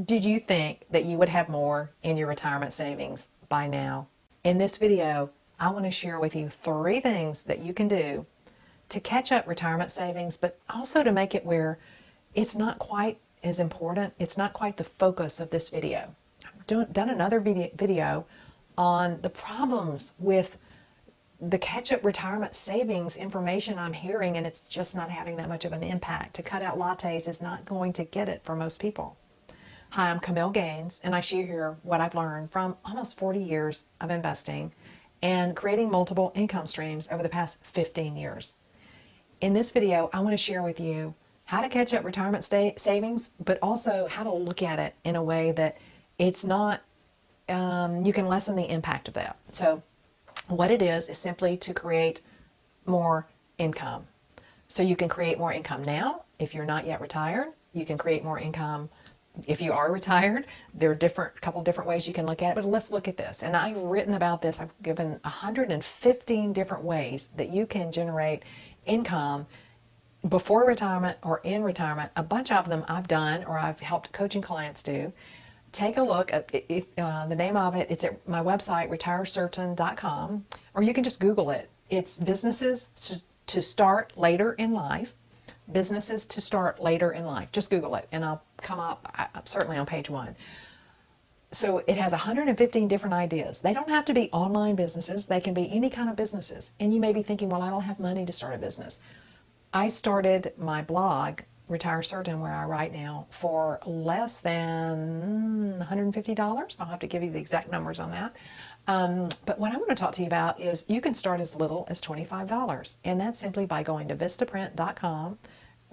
Did you think that you would have more in your retirement savings by now? In this video, I want to share with you 3 things that you can do to catch up retirement savings, but also to make it where it's not quite as important. It's not quite the focus of this video. I've done another video on the problems with the catch-up retirement savings information I'm hearing, and it's just not having that much of an impact. To cut out lattes is not going to get it for most people. Hi, I'm Camille Gaines, and I share here what I've learned from almost 40 years of investing and creating multiple income streams over the past 15 years. In this video, I want to share with you how to catch up retirement savings, but also how to look at it in a way that it's not, you can lessen the impact of that. So what it is simply to create more income. So you can create more income now if you're not yet retired. You can create more income if you are retired. There are couple different ways you can look at it, but let's look at this. And I've written about this. I've given 115 different ways that you can generate income before retirement or in retirement. A bunch of them I've done or I've helped coaching clients do. Take a look at the name of it. It's at my website, retirecertain.com, or you can just Google it. It's businesses to start later in life. Businesses to start later in life. Just Google it and I'll come up certainly on page 1. So it has 115 different ideas. They don't have to be online businesses. They can be any kind of businesses. And you may be thinking, well, I don't have money to start a business. I started my blog, Retire Certain, where I write now, for less than $150. I'll have to give you the exact numbers on that. But what I want to talk to you about is you can start as little as $25. And that's simply by going to vistaprint.com,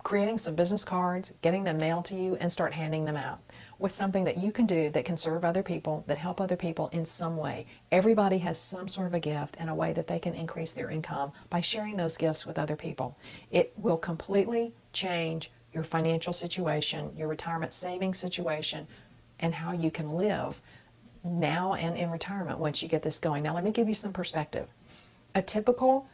creating some business cards, getting them mailed to you, and start handing them out with something that you can do that can serve other people, that help other people in some way. Everybody has some sort of a gift and a way that they can increase their income by sharing those gifts with other people. It will completely change your financial situation, your retirement savings situation, and how you can live now and in retirement once you get this going. Now, let me give you some perspective. A typical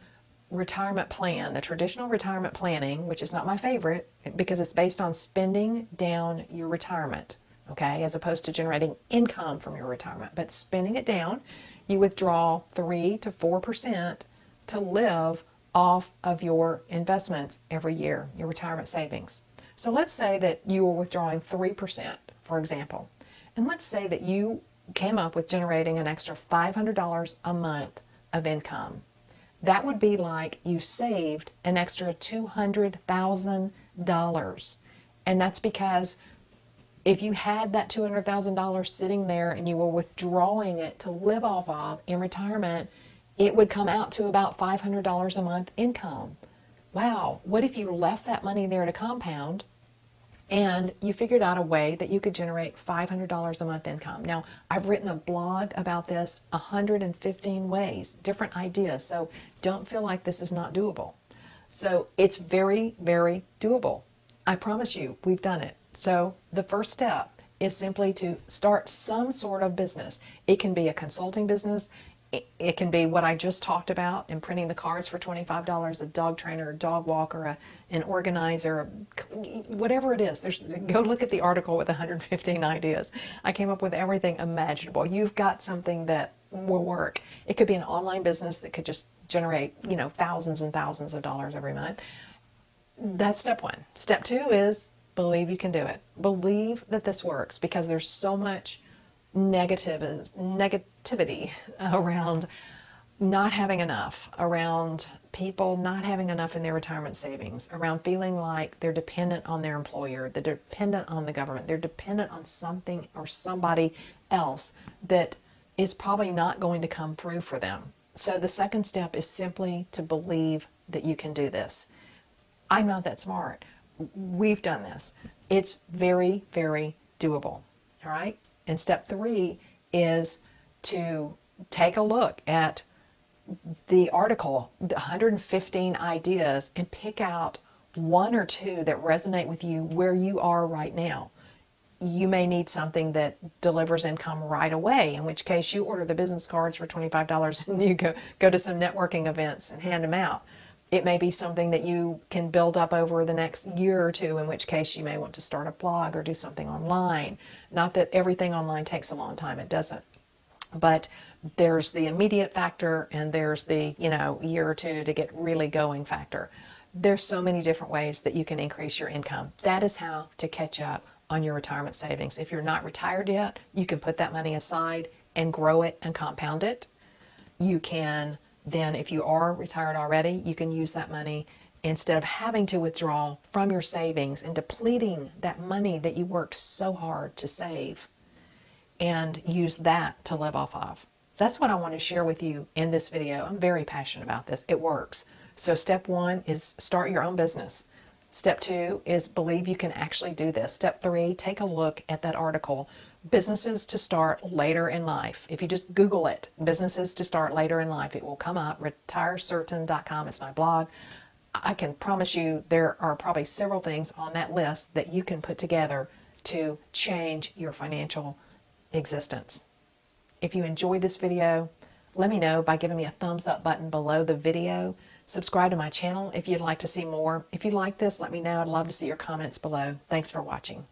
retirement plan, the traditional retirement planning, which is not my favorite because it's based on spending down your retirement, okay, as opposed to generating income from your retirement, but spending it down, you withdraw 3 to 4% to live off of your investments every year, your retirement savings. So let's say that you were withdrawing 3%, for example, and let's say that you came up with generating an extra $500 a month of income. That would be like you saved an extra $200,000. And that's because if you had that $200,000 sitting there and you were withdrawing it to live off of in retirement, it would come out to about $500 a month income. Wow, what if you left that money there to compound and you figured out a way that you could generate $500 a month income? Now, I've written a blog about this, 115 ways, different ideas. So don't feel like this is not doable. So it's very, very doable. I promise you, we've done it. So the first step is simply to start some sort of business. It can be a consulting business. It can be what I just talked about in printing the cards for $25, a dog trainer, a dog walker, an organizer, whatever it is. Go look at the article with 115 ideas. I came up with everything imaginable. You've got something that will work. It could be an online business that could just generate, thousands and thousands of dollars every month. That's step 1. Step 2 is believe you can do it. Believe that this works, because there's so much negativity around not having enough, around people not having enough in their retirement savings, around feeling like they're dependent on their employer, they're dependent on the government, they're dependent on something or somebody else that is probably not going to come through for them. So the second step is simply to believe that you can do this. I'm not that smart. We've done this. It's very, very doable. All right. And step 3 is to take a look at the article, the 115 ideas, and pick out 1 or 2 that resonate with you where you are right now. You may need something that delivers income right away, in which case you order the business cards for $25 and you go to some networking events and hand them out. It may be something that you can build up over the next year or two, in which case you may want to start a blog or do something online. Not that everything online takes a long time, it doesn't. But there's the immediate factor and there's the, year or two to get really going factor. There's so many different ways that you can increase your income. That is how to catch up on your retirement savings. If you're not retired yet, you can put that money aside and grow it and compound it. You can then, if you are retired already, you can use that money instead of having to withdraw from your savings and depleting that money that you worked so hard to save, and use that to live off of. That's what I want to share with you in this video. I'm very passionate about this. It works. So step 1 is start your own business. Step 2 is believe you can actually do this. Step 3, take a look at that article, businesses to start later in life. If you just Google it, businesses to start later in life, it will come up. retirecertain.com is my blog. I can promise you there are probably several things on that list that you can put together to change your financial existence. If you enjoyed this video, let me know by giving me a thumbs up button below the video. Subscribe to my channel if you'd like to see more. If you like this, let me know. I'd love to see your comments below. Thanks for watching.